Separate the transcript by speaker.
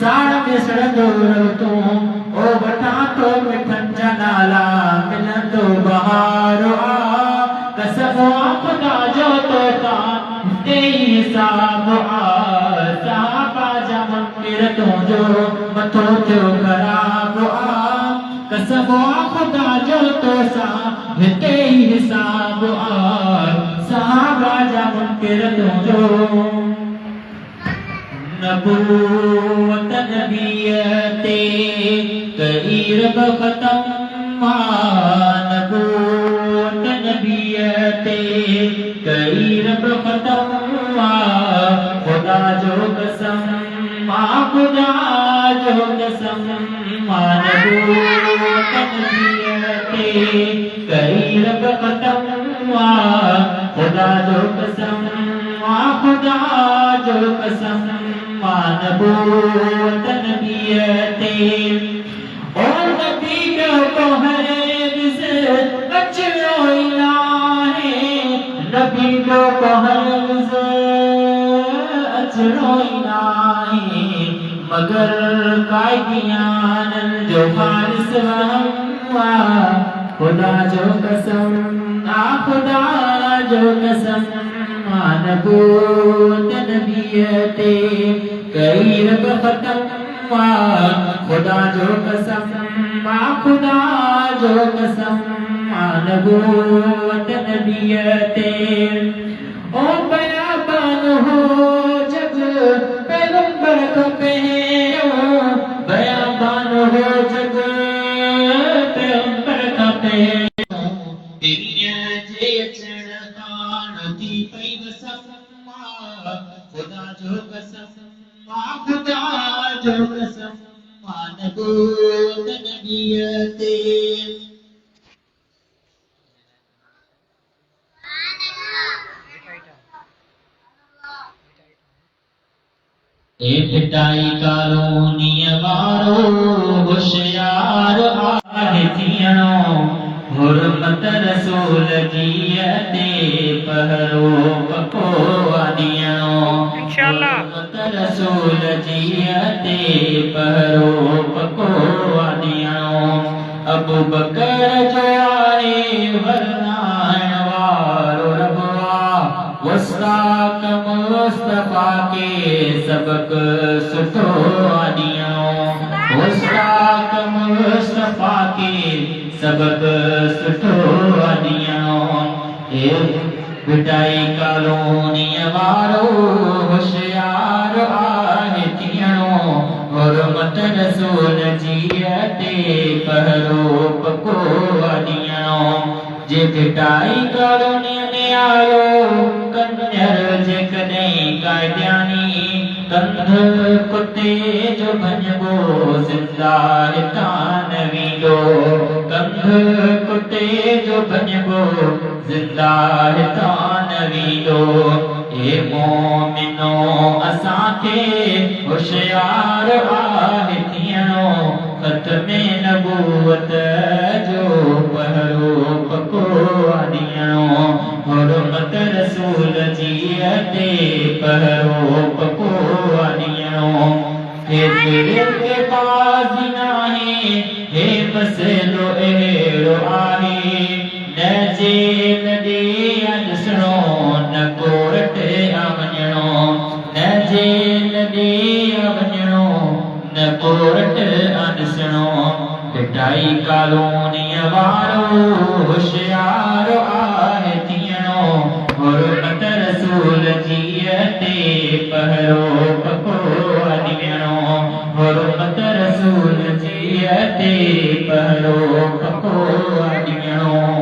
Speaker 1: साड़ मिसड़ंदो रहो तूं ओ वठां तो मिठन जा नाला मिलंदो बहारो आ कसम खुदा जो तोता तेई हिसाब आ साहबा जा मुनकिर तुंहिंजो मथो थियो ख़राब आ कसम खुदा जो तोसा हिते ई हिसाब आ साहबा जा मुनकिर तुंहिंजो नबूवत नबीयते कई रब ख़तम नबूवत नबीयते कई रब ख़तम खुदा जो कसम खुदा जो कसम नबूवत नबीयते कई रब ख़तम खुदा जो कसम खुदा जो कसम नबूवत नबीयते और नबी को हरगिज़ अचरो ही नाहे नबी को हरगिज़ अचरो ही नाहे मगर कायदियान जो फारिस हुआ खुदा जो कसम खुदा जो कसम नबूवत नबीयते कई रब ख़तम खुदा जो कसम खुदा जो कसम नबूवत नबीयते ओ बयाबान हो जग पैगंबर को पहिरियों बयाबान हो जग पैगंबर का पहिरियों दुनिया जे अचण खान थी पई वसम खुदा जो कसम खुदा जो कसम नबूवत नबीयते पिटाई कॉलोनी वारो होशियार आहे थियणो हुरमत रसूल जी ते पहरो पको आदियणो हुरमत रसूल जी ते पहरो पको आदियणो अबू बकर जो आहे वरनाइण वारो रबवा मुस्ताक मुस्तफा के सबक सुठो आदियणो मुस्ताक मुस्तफा के सबक सुठो आदियणो पिटाई कॉलोनी वारो होशियार आहे थियणो हुरमत रसूल जी ते पहरो पको आदियणो जे पिटाई कॉलोनी में आयो कन्यर जेकॾहिं कायदियानी कंध कुते जो भञबो ज़िंदा हितां न वेंदो कंध कुते जो भञबो ज़िंदा हितां न वेंदो हे मोमिनो असांखे होशियार आहे थियणो ख़त्मे नबूवत जो पहरो पको आदियणो हुरमत रसूल जी ते पहरो पको आदियणो हे दिल के बाज़ी नाहे हे मसइलो अहिड़ो आहे न जेल ॾे ॾिसणो न कोर्ट वञणो न जेल ॾे वञणो न कोर्ट ॾिसणो पिटाई कॉलोनी वारो होशियार आहे थियणो हुरमत रसूल जी ते पहरो पको आदियणो हुरमत रसूल जी ते पहरो पको आदियणो